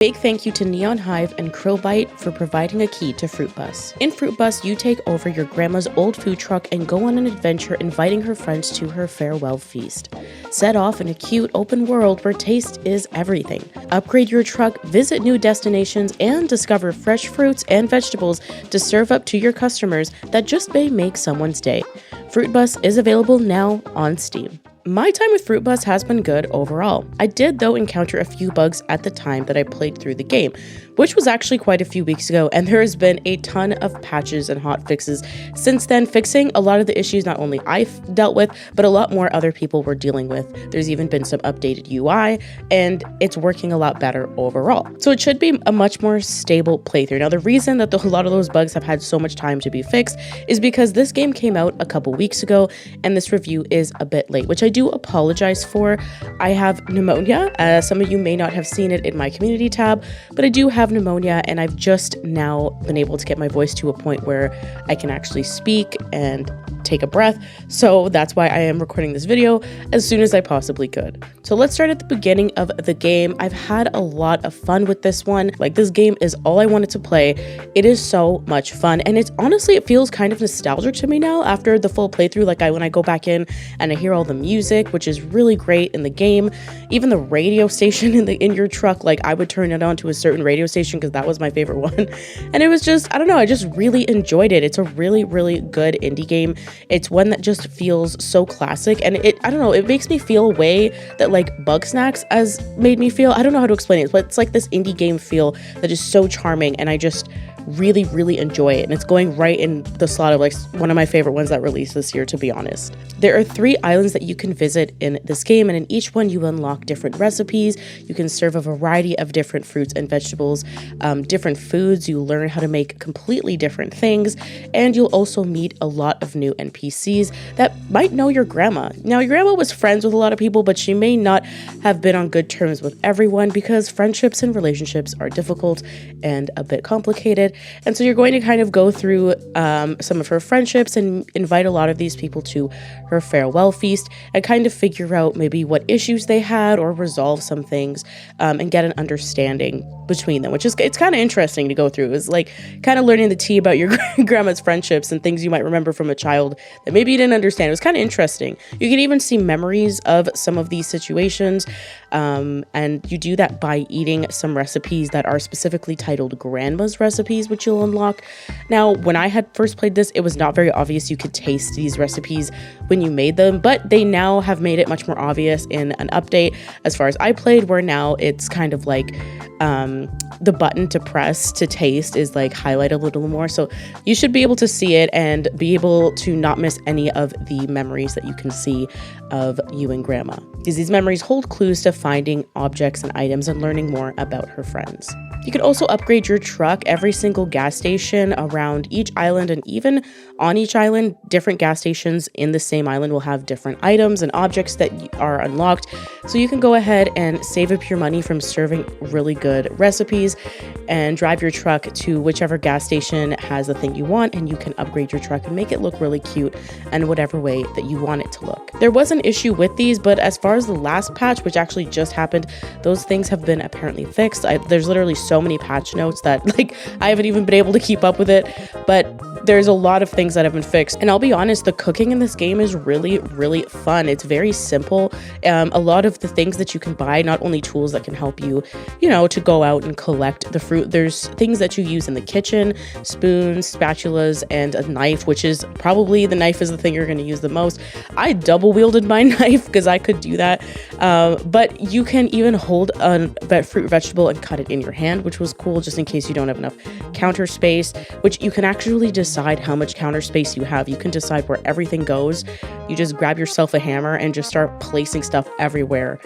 Big thank you to Neon Hive and Krillbite for providing a key to Fruitbus. In Fruitbus, you take over your grandma's old food truck and go on an adventure inviting her friends to her farewell feast. Set off in a cute open world where taste is everything. Upgrade your truck, visit new destinations, and discover fresh fruits and vegetables to serve up to your customers that just may make someone's day. Fruitbus is available now on Steam. My time with Fruitbus has been good overall. I did, though, encounter a few bugs at the time that I played through the game, which was actually quite a few weeks ago, and there has been a ton of patches and hot fixes since then, fixing a lot of the issues not only I've dealt with, but a lot more other people were dealing with. There's even been some updated UI, and it's working a lot better overall. So it should be a much more stable playthrough. Now, the reason that a lot of those bugs have had so much time to be fixed is because this game came out a couple weeks ago, and this review is a bit late, which I do apologize for. I have pneumonia. Some of you may not have seen it in my community tab, but I do have pneumonia, and I've just now been able to get my voice to a point where I can actually speak and take a breath. So that's why I am recording this video as soon as I possibly could. So let's start at the beginning of the game. I've had a lot of fun with this one. Like, this game is all I wanted to play. It is so much fun, and it's honestly, it feels kind of nostalgic to me now after the full playthrough. Like, when I go back in and I hear all the music, which is really great in the game, even the radio station in your truck, like, I would turn it on to a certain radio station because that was my favorite one. And it was just, I don't know, I just really enjoyed it. It's a really, really good indie game. It's one that just feels so classic, and I don't know, it makes me feel a way that like Bugsnax has made me feel. I don't know how to explain it, but it's like this indie game feel that is so charming, and I just really, really enjoy it. And it's going right in the slot of like one of my favorite ones that released this year, to be honest. There are 3 islands that you can visit in this game, and in each one you unlock different recipes. You can serve a variety of different fruits and vegetables, different foods. You learn how to make completely different things, and you'll also meet a lot of new NPCs that might know your grandma. Now, your grandma was friends with a lot of people, but she may not have been on good terms with everyone because friendships and relationships are difficult and a bit complicated. And so you're going to kind of go through some of her friendships and invite a lot of these people to her farewell feast and kind of figure out maybe what issues they had or resolve some things and get an understanding between them, which is, it's kind of interesting to go through. It's like kind of learning the tea about your grandma's friendships and things you might remember from a child that maybe you didn't understand. It was kind of interesting. You can even see memories of some of these situations, and you do that by eating some recipes that are specifically titled Grandma's recipes, which you'll unlock. Now, when I had first played this, it was not very obvious you could taste these recipes when you made them, but they now have made it much more obvious in an update as far as I played, where now it's kind of like the button to press to taste is like highlighted a little more, so you should be able to see it and be able to not miss any of the memories that you can see of you and grandma, because these memories hold clues to finding objects and items and learning more about her friends. You can also upgrade your truck. Every single gas station around each island, and even on each island, different gas stations in the same island will have different items and objects that are unlocked. So you can go ahead and save up your money from serving really good recipes and drive your truck to whichever gas station has the thing you want, and you can upgrade your truck and make it look really cute in whatever way that you want it to look. There was an issue with these, but as far as the last patch, which actually just happened, those things have been apparently fixed. There's literally so many patch notes that like I haven't even been able to keep up with it, but there's a lot of things that have been fixed. And I'll be honest, the cooking in this game is really, really fun. It's very simple. A lot of the things that you can buy, not only tools that can help you, to go out and collect the fruit, there's things that you use in the kitchen, spoons, spatulas, and a knife, which is probably, the knife is the thing you're going to use the most. I double wielded my knife because I could do that. But you can even hold a fruit vegetable and cut it in your hand, which was cool, just in case you don't have enough counter space, which you can actually decide how much counter space you have. You can decide where everything goes. You just grab yourself a hammer and just start placing stuff everywhere,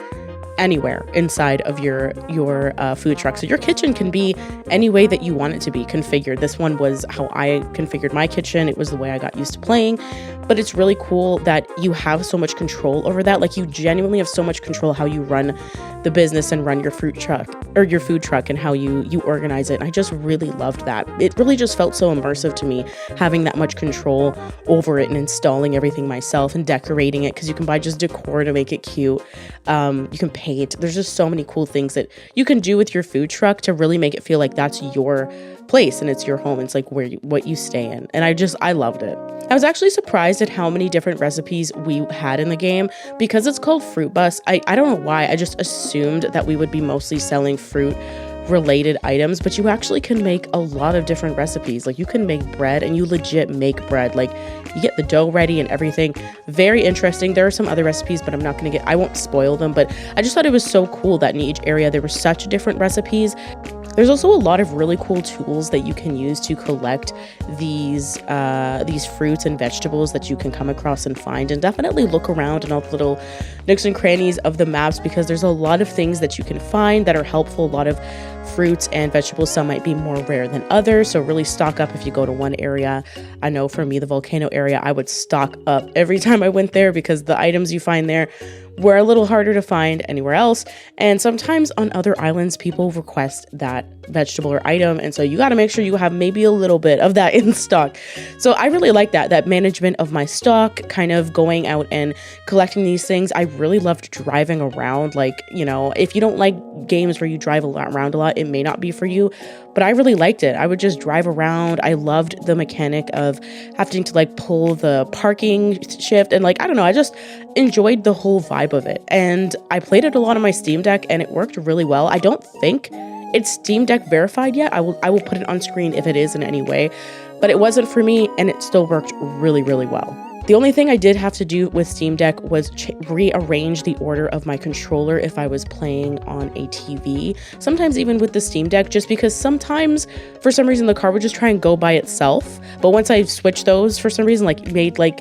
anywhere inside of your food truck. So your kitchen can be any way that you want it to be configured. This one was how I configured my kitchen. It was the way I got used to playing, but it's really cool that you have so much control over that. Like, you genuinely have so much control how you run the business and run your fruit truck or your food truck and how you organize it. And I just really loved that. It really just felt so immersive to me, having that much control over it and installing everything myself and decorating it, because you can buy just decor to make it cute. You can paint. There's just so many cool things that you can do with your food truck to really make it feel like that's your place and it's your home. It's like what you stay in. And I loved it. I was actually surprised at how many different recipes we had in the game. Because it's called Fruitbus, I don't know why, I just assumed that we would be mostly selling fruit related items, but you actually can make a lot of different recipes. Like you can make bread, and you legit make bread. Like you get the dough ready and everything. Very interesting. There are some other recipes, but I won't spoil them, but I just thought it was so cool that in each area there were such different recipes. There's also a lot of really cool tools that you can use to collect these fruits and vegetables that you can come across and find, and definitely look around in all the little nooks and crannies of the maps, because there's a lot of things that you can find that are helpful. A lot of fruits and vegetables, some might be more rare than others, so really stock up if you go to one area. I know for me, the volcano area, I would stock up every time I went there, because the items you find there were a little harder to find anywhere else. And sometimes on other islands, people request that vegetable or item, and so you got to make sure you have maybe a little bit of that in stock. So I really like that management of my stock, kind of going out and collecting these things. I really loved driving around. Like, you know, if you don't like games where you drive around a lot, it may not be for you, but I really liked it. I would just drive around. I loved the mechanic of having to like pull the parking shift, and like, I don't know, I just enjoyed the whole vibe of it. And I played it a lot on my Steam Deck, and it worked really well. I don't think it's Steam Deck verified yet. I will put it on screen if it is in any way, but it wasn't for me, and it still worked really, really well. The only thing I did have to do with Steam Deck was rearrange the order of my controller if I was playing on a TV. Sometimes even with the Steam Deck, just because sometimes for some reason the car would just try and go by itself. But once I switched those for some reason, like made like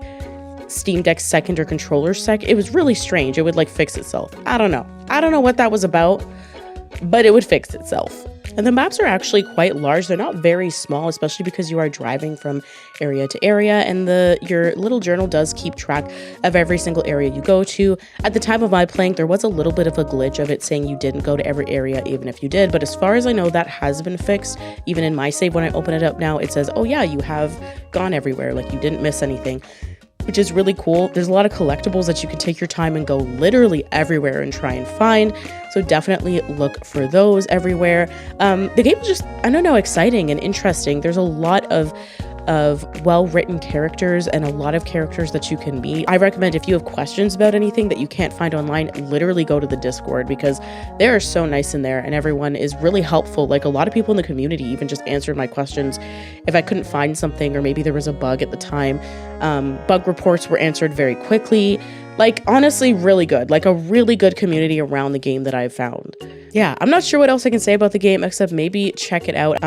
Steam Deck second or controller second, it was really strange. It would like fix itself. I don't know what that was about, but it would fix itself. And the maps are actually quite large. They're not very small, especially because you are driving from area to area, and your little journal does keep track of every single area you go to. At the time of my playing, there was a little bit of a glitch of it saying you didn't go to every area even if you did, but as far as I know, that has been fixed. Even in my save, when I open it up now, it says, oh yeah, you have gone everywhere, like you didn't miss anything, which is really cool. There's a lot of collectibles that you can take your time and go literally everywhere and try and find. So definitely look for those everywhere. The game is just, I don't know, exciting and interesting. There's a lot of well-written characters and a lot of characters that you can meet. I recommend if you have questions about anything that you can't find online, literally go to the Discord, because they are so nice in there and everyone is really helpful. Like a lot of people in the community even just answered my questions if I couldn't find something, or maybe there was a bug at the time. Bug reports were answered very quickly. Like, honestly, really good. Like, a really good community around the game that I've found. Yeah, I'm not sure what else I can say about the game, except maybe check it out.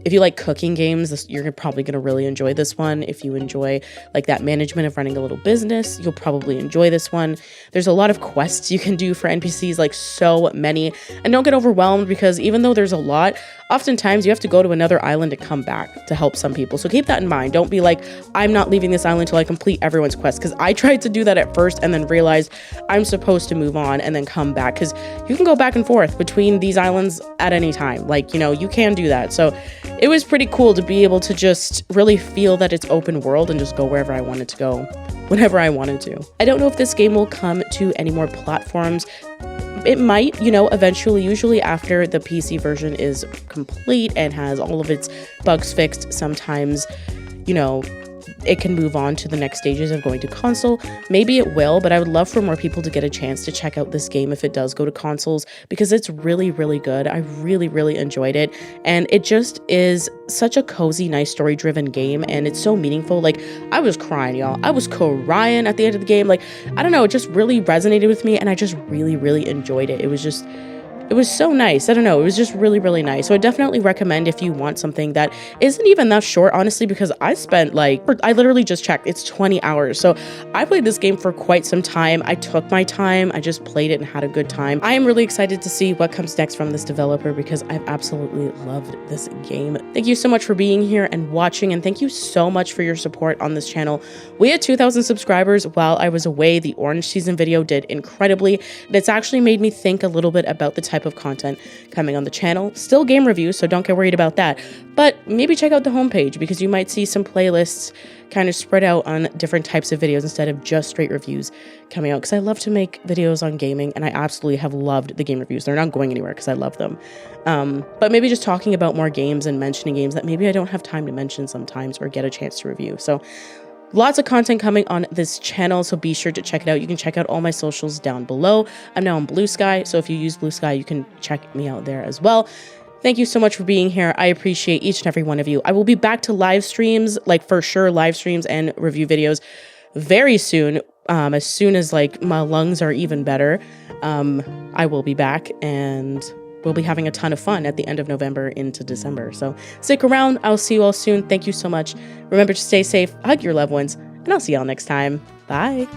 If you like cooking games, you're probably going to really enjoy this one. If you enjoy, like, that management of running a little business, you'll probably enjoy this one. There's a lot of quests you can do for NPCs, like, so many. And don't get overwhelmed, because even though there's a lot, oftentimes you have to go to another island and come back to help some people. So keep that in mind. Don't be like, I'm not leaving this island until I complete everyone's quest, because I tried to do that at first and then realized I'm supposed to move on and then come back, because you can go back and forth between these islands at any time. Like, you know, you can do that. So it was pretty cool to be able to just really feel that it's open world and just go wherever I wanted to go, whenever I wanted to. I don't know if this game will come to any more platforms. It might, you know, eventually, usually after the PC version is complete and has all of its bugs fixed. Sometimes, you know, it can move on to the next stages of going to console. Maybe it will, but I would love for more people to get a chance to check out this game if it does go to consoles, because it's really, really good. I really, really enjoyed it. And it just is such a cozy, nice story-driven game, and it's so meaningful. Like, I was crying, y'all. I was crying at the end of the game. Like, I don't know, it just really resonated with me, and I just really, really enjoyed it. It was so nice. I don't know. It was just really, really nice. So I definitely recommend if you want something that isn't even that short, honestly, because I spent I literally just checked. It's 20 hours. So I played this game for quite some time. I took my time. I just played it and had a good time. I am really excited to see what comes next from this developer, because I've absolutely loved this game. Thank you so much for being here and watching, and thank you so much for your support on this channel. We had 2,000 subscribers while I was away. The Orange Season video did incredibly, and it's actually made me think a little bit about the type type of content coming on the channel. Still game reviews, so don't get worried about that. But maybe check out the homepage because you might see some playlists kind of spread out on different types of videos instead of just straight reviews coming out, because I love to make videos on gaming and I absolutely have loved the game reviews. They're not going anywhere because I love them. But maybe just talking about more games and mentioning games that maybe I don't have time to mention sometimes or get a chance to review. So lots of content coming on this channel, so be sure to check it out. You can check out all my socials down below. I'm now on Blue Sky, so if you use Blue Sky, you can check me out there as well. Thank you so much for being here. I appreciate each and every one of you. I will be back to live streams, like for sure live streams and review videos very soon. As soon as like my lungs are even better, I will be back and we'll be having a ton of fun at the end of November into December. So stick around. I'll see you all soon. Thank you so much. Remember to stay safe, hug your loved ones, and I'll see y'all next time. Bye.